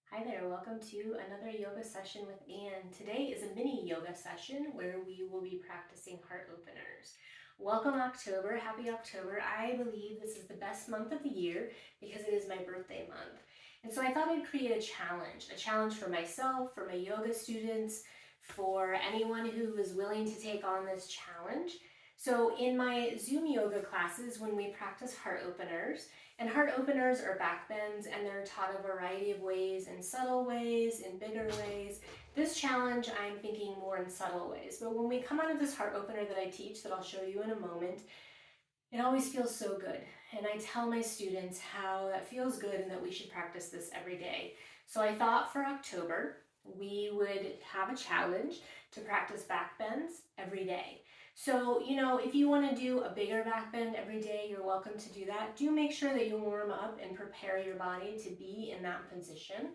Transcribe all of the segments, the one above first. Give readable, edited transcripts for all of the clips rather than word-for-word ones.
Hi there, welcome to another yoga session with Anne. Today is a mini yoga session where we will be practicing heart openers. Welcome October, happy October. I believe this is the best month of the year because it is my birthday month. And so I thought I'd create a challenge for myself, for my yoga students, for anyone who is willing to take on this challenge. So in my Zoom yoga classes, when we practice heart openers, and heart openers are back bends, and they're taught a variety of ways, in subtle ways, in bigger ways. This challenge, I'm thinking more in subtle ways. But when we come out of this heart opener that I teach, that I'll show you in a moment, it always feels so good. And I tell my students how that feels good and that we should practice this every day. So I thought for October, we would have a challenge to practice back bends every day. So, if you want to do a bigger back bend every day, you're welcome to do that. Do make sure that you warm up and prepare your body to be in that position.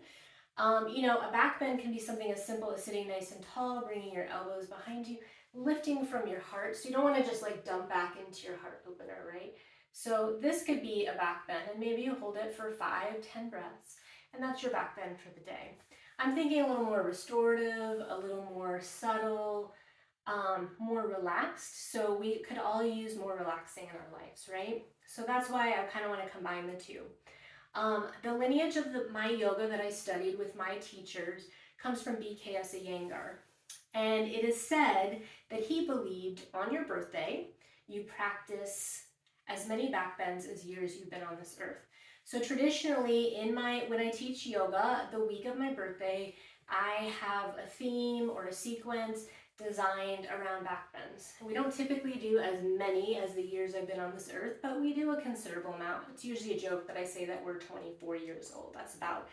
A back bend can be something as simple as sitting nice and tall, bringing your elbows behind you, lifting from your heart. So you don't want to just like dump back into your heart opener, right? So this could be a back bend, and maybe you hold it for 5-10 breaths, and that's your back bend for the day. I'm thinking a little more restorative, a little more subtle, more relaxed. So we could all use more relaxing in our lives, right? So that's why I kind of want to combine the two. The lineage of my yoga that I studied with my teachers comes from BKS Iyengar. And it is said that he believed on your birthday, you practice as many back bends as years you've been on this earth. So traditionally, when I teach yoga, the week of my birthday, I have a theme or a sequence designed around back bends. We don't typically do as many as the years I've been on this earth, but we do a considerable amount. It's usually a joke that I say that we're 24 years old. That's about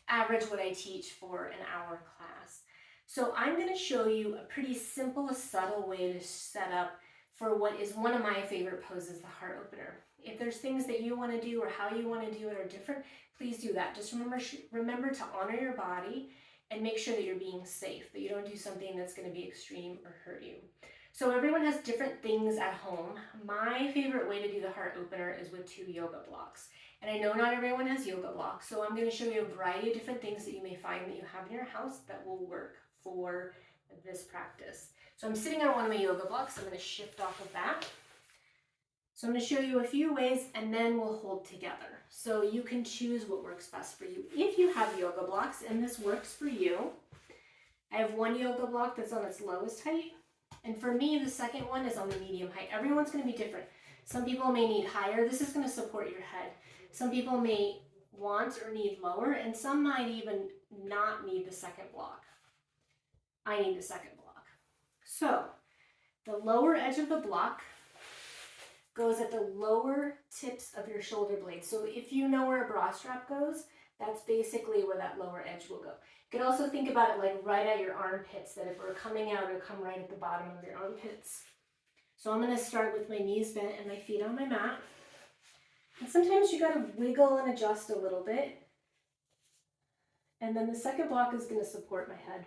average what I teach for an hour class. So I'm going to show you a pretty simple, subtle way to set up for what is one of my favorite poses, the heart opener. If there's things that you want to do or how you want to do it are different, please do that. Just remember to honor your body and make sure that you're being safe, that you don't do something that's going to be extreme or hurt you. So everyone has different things at home. My favorite way to do the heart opener is with 2 yoga blocks. And I know not everyone has yoga blocks, so I'm going to show you a variety of different things that you may find that you have in your house that will work for this practice. So I'm sitting on one of my yoga blocks. I'm going to shift off of that. So I'm going to show you a few ways, and then we'll hold together. So you can choose what works best for you. If you have yoga blocks and this works for you, I have one yoga block that's on its lowest height. And for me, the second one is on the medium height. Everyone's going to be different. Some people may need higher. This is going to support your head. Some people may want or need lower, and some might even not need the second block. I need the second block. So the lower edge of the block goes at the lower tips of your shoulder blades. So if you know where a bra strap goes, that's basically where that lower edge will go. You can also think about it like right at your armpits, that if we're coming out, it'll come right at the bottom of your armpits. So I'm going to start with my knees bent and my feet on my mat. And sometimes you got to wiggle and adjust a little bit. And then the second block is going to support my head.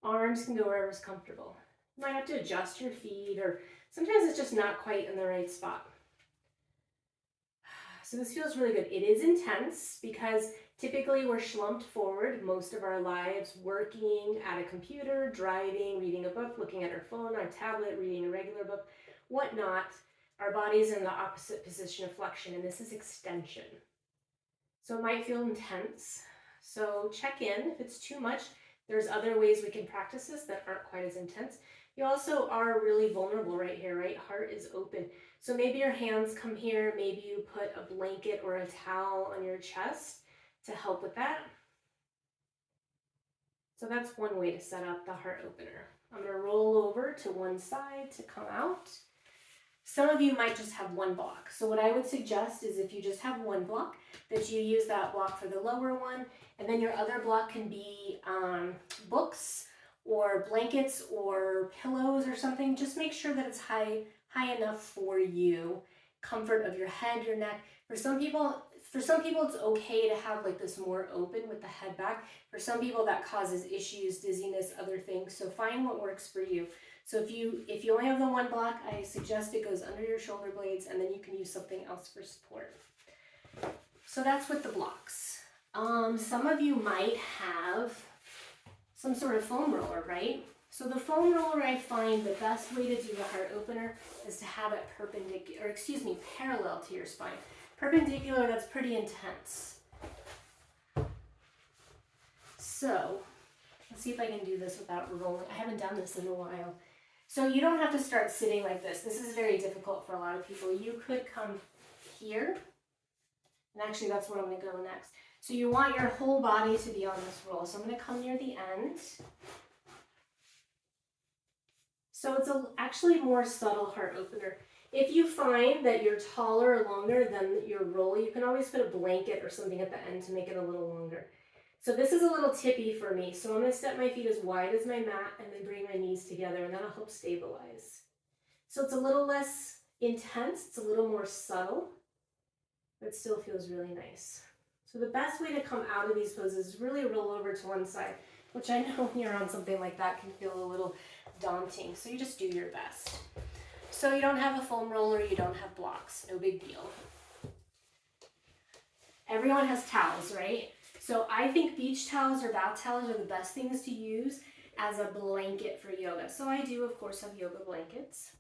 Arms can go wherever's comfortable. You might have to adjust your feet, or sometimes it's just not quite in the right spot. So this feels really good. It is intense because typically we're slumped forward most of our lives, working at a computer, driving, reading a book, looking at our phone, our tablet, reading a regular book, whatnot. Our body's in the opposite position of flexion, and this is extension. So it might feel intense. So check in. If it's too much, there's other ways we can practice this that aren't quite as intense. You also are really vulnerable right here, right? Heart is open. So maybe your hands come here. Maybe you put a blanket or a towel on your chest to help with that. So that's one way to set up the heart opener. I'm going to roll over to one side to come out. Some of you might just have one block. So what I would suggest is if you just have one block, that you use that block for the lower one, and then your other block can be books or blankets or pillows or something. Just make sure that it's high enough for you. Comfort of your head, your neck. For some people it's okay to have like this more open with the head back. For some people that causes issues, dizziness, other things. So find what works for you. So if you only have the one block, I suggest it goes under your shoulder blades, and then you can use something else for support. So that's with the blocks. Some of you might have some sort of foam roller, right? So the foam roller, I find the best way to do the heart opener is to have it perpendicular, or excuse me, parallel to your spine. Perpendicular, that's pretty intense. So let's see if I can do this without rolling. I haven't done this in a while. So you don't have to start sitting like this. This is very difficult for a lot of people. You could come here, and actually that's where I'm going to go next. So you want your whole body to be on this roll. So I'm going to come near the end. So it's actually more subtle heart opener. If you find that you're taller or longer than your roll, you can always put a blanket or something at the end to make it a little longer. So this is a little tippy for me. So I'm going to step my feet as wide as my mat and then bring my knees together, and that'll help stabilize. So it's a little less intense. It's a little more subtle, but still feels really nice. So the best way to come out of these poses is really roll over to one side, which I know when you're on something like that can feel a little daunting. So you just do your best. So you don't have a foam roller, you don't have blocks, no big deal. Everyone has towels, right? So I think beach towels or bath towels are the best things to use as a blanket for yoga. So I do, of course, have yoga blankets.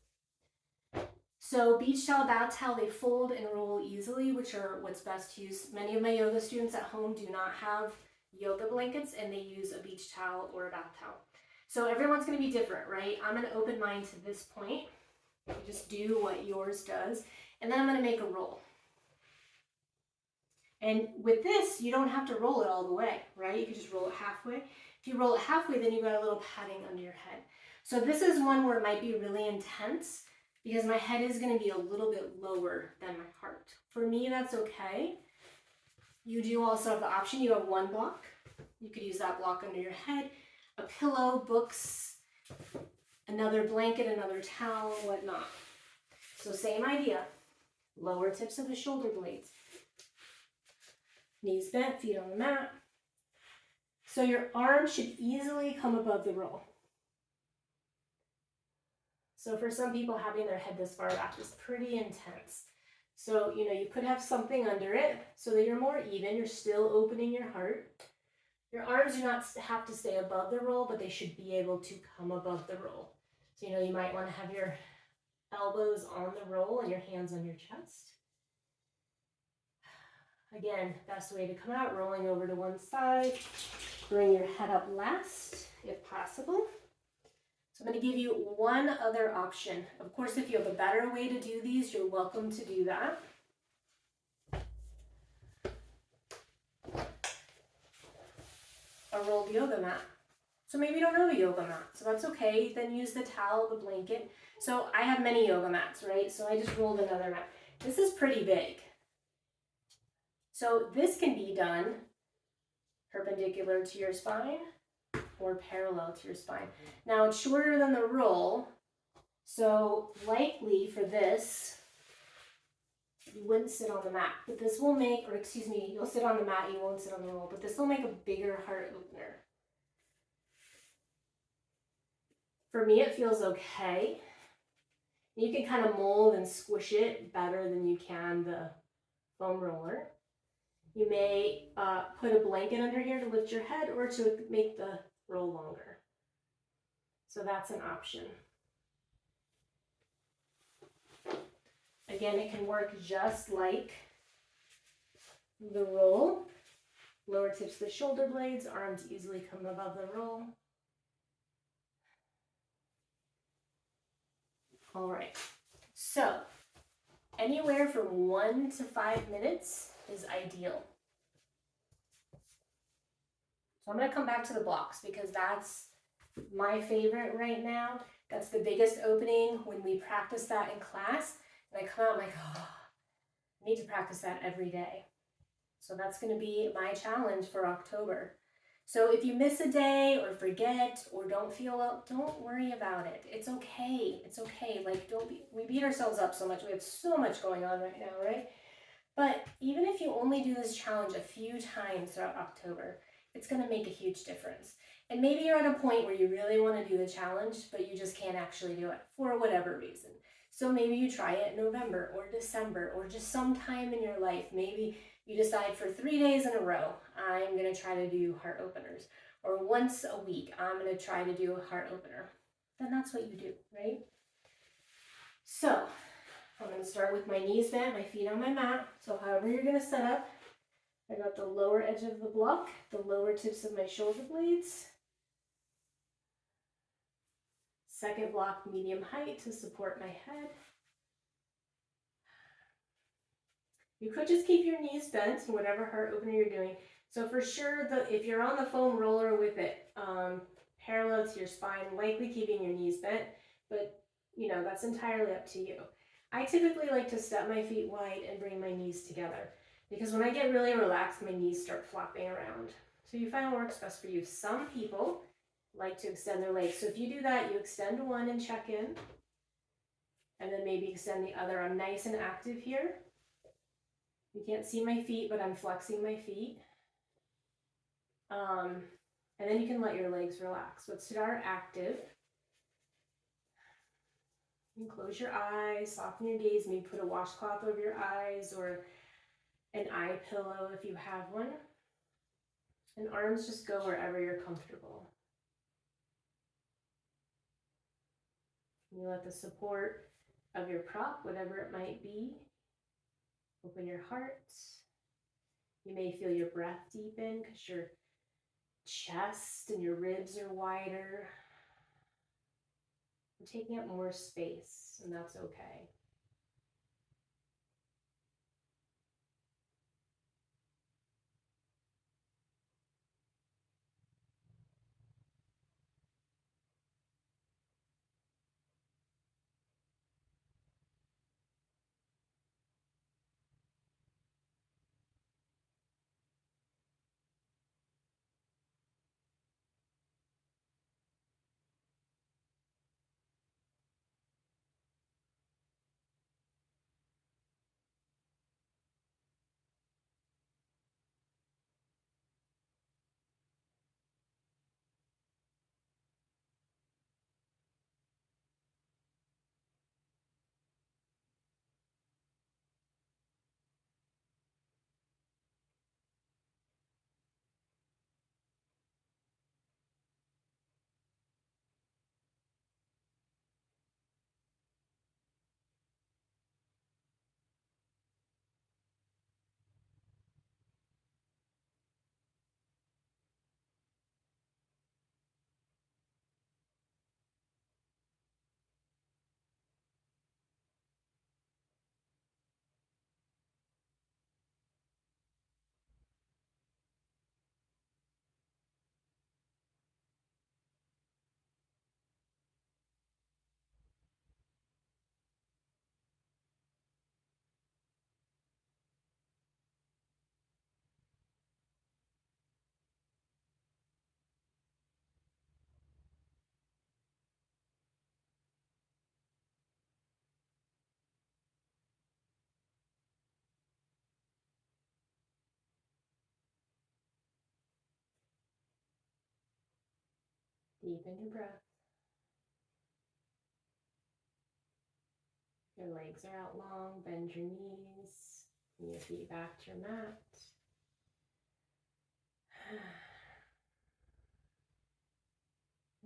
So beach towel, bath towel, they fold and roll easily, which are what's best to use. Many of my yoga students at home do not have yoga blankets, and they use a beach towel or a bath towel. So everyone's going to be different, right? I'm going to open mine to this point. Just do what yours does, and then I'm going to make a roll. And with this, you don't have to roll it all the way, right? You can just roll it halfway. If you roll it halfway, then you've got a little padding under your head. So this is one where it might be really intense because my head is going to be a little bit lower than my heart. For me, that's okay. You do also have the option. You have one block. You could use that block under your head, a pillow, books, another blanket, another towel, whatnot. So same idea. Lower tips of the shoulder blades. Knees bent, feet on the mat. So your arms should easily come above the roll. So for some people, having their head this far back is pretty intense. So, you could have something under it so that you're more even. You're still opening your heart. Your arms do not have to stay above the roll, but they should be able to come above the roll. So, you might want to have your elbows on the roll and your hands on your chest. Again, best way to come out, rolling over to one side. Bring your head up last, if possible. So I'm going to give you one other option. Of course, if you have a better way to do these, you're welcome to do that. A rolled yoga mat. So maybe you don't have a yoga mat, so that's okay. Then use the towel, the blanket. So I have many yoga mats, right? So I just rolled another mat. This is pretty big. So this can be done perpendicular to your spine or parallel to your spine. Now it's shorter than the roll, so likely for this, you wouldn't sit on the mat, but this will make, or excuse me, you'll sit on the mat, you won't sit on the roll, but this will make a bigger heart opener. For me, it feels okay. You can kind of mold and squish it better than you can the foam roller. You may put a blanket under here to lift your head or to make the roll longer. So that's an option. Again, it can work just like the roll. Lower tips of the shoulder blades, arms easily come above the roll. All right, so anywhere from 1 to 5 minutes is ideal. So I'm going to come back to the blocks because that's my favorite right now. That's the biggest opening when we practice that in class. And I come out like, oh, I need to practice that every day. So that's going to be my challenge for October. So if you miss a day or forget or don't feel well, don't worry about it. It's okay. It's okay. Like, we beat ourselves up so much. We have so much going on right now, right? But even if you only do this challenge a few times throughout October, it's going to make a huge difference. And maybe you're at a point where you really want to do the challenge, but you just can't actually do it for whatever reason. So maybe you try it in November or December or just sometime in your life. Maybe you decide for 3 days in a row, I'm going to try to do heart openers. Or once a week, I'm going to try to do a heart opener. Then that's what you do, right? So I'm going to start with my knees bent, my feet on my mat. So however you're going to set up, I got the lower edge of the block, the lower tips of my shoulder blades. Second block, medium height to support my head. You could just keep your knees bent in whatever heart opener you're doing. So for sure, if you're on the foam roller with it, parallel to your spine, likely keeping your knees bent, but that's entirely up to you. I typically like to step my feet wide and bring my knees together because when I get really relaxed, my knees start flopping around. So you find what works best for you. Some people like to extend their legs. So if you do that, you extend one and check in, and then maybe extend the other. I'm nice and active here. You can't see my feet, but I'm flexing my feet. And then you can let your legs relax. But start active. You can close your eyes, soften your gaze, maybe put a washcloth over your eyes or an eye pillow if you have one. And arms just go wherever you're comfortable. You let the support of your prop, whatever it might be, open your heart. You may feel your breath deepen because your chest and your ribs are wider. You're taking up more space, and that's okay. Deepen your breath. Your legs are out long, bend your knees, bring your feet back to your mat.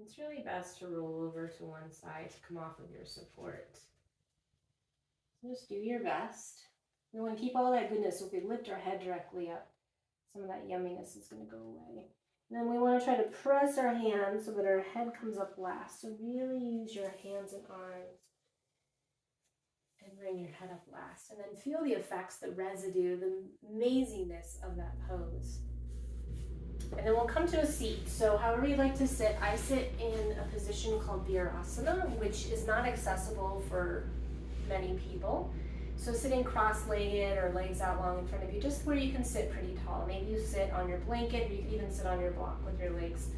It's really best to roll over to one side to come off of your support. So just do your best. We want to keep all that goodness, so if we lift our head directly up, some of that yumminess is going to go away. And then we want to try to press our hands so that our head comes up last. So really use your hands and arms and bring your head up last. And then feel the effects, the residue, the amazingness of that pose. And then we'll come to a seat. So however you like to sit, I sit in a position called Virasana, which is not accessible for many people. So sitting cross-legged or legs out long in front of you, just where you can sit pretty tall. Maybe you sit on your blanket, or you could even sit on your block with your legs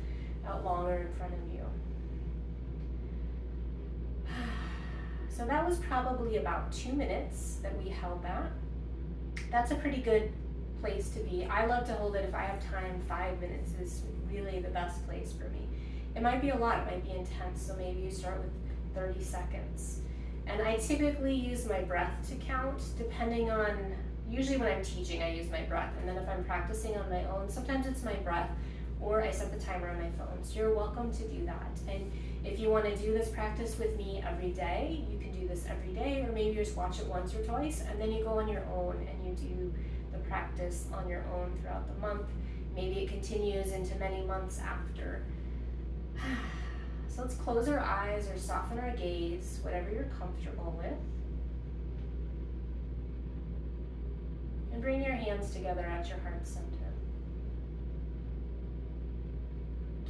out longer in front of you. So that was probably about 2 minutes that we held that. That's a pretty good place to be. I love to hold it if I have time. 5 minutes is really the best place for me. It might be a lot, it might be intense, so maybe you start with 30 seconds. And I typically use my breath to count, depending on, usually when I'm teaching I use my breath, and then if I'm practicing on my own, sometimes it's my breath, or I set the timer on my phone. So you're welcome to do that. And if you want to do this practice with me every day, you can do this every day, or maybe you just watch it once or twice, and then you go on your own and you do the practice on your own throughout the month. Maybe it continues into many months after. So let's close our eyes or soften our gaze, whatever you're comfortable with. And bring your hands together at your heart center.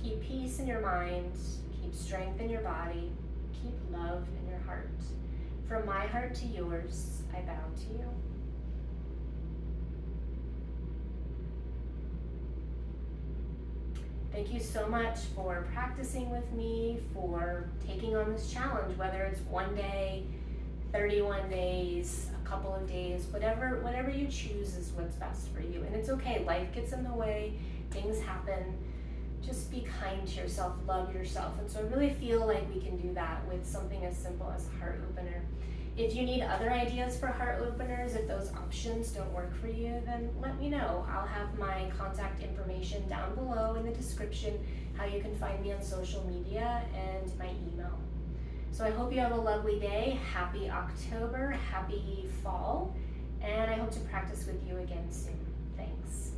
Keep peace in your mind, keep strength in your body, keep love in your heart. From my heart to yours, I bow to you. Thank you so much for practicing with me, for taking on this challenge, whether it's one day, 31 days, a couple of days, whatever you choose is what's best for you. And it's okay, life gets in the way, things happen. Just be kind to yourself, love yourself. And so I really feel like we can do that with something as simple as a heart opener. If you need other ideas for heart openers, if those options don't work for you, then let me know. I'll have my contact information down below in the description, how you can find me on social media, and my email. So I hope you have a lovely day. Happy October, happy fall, and I hope to practice with you again soon. Thanks.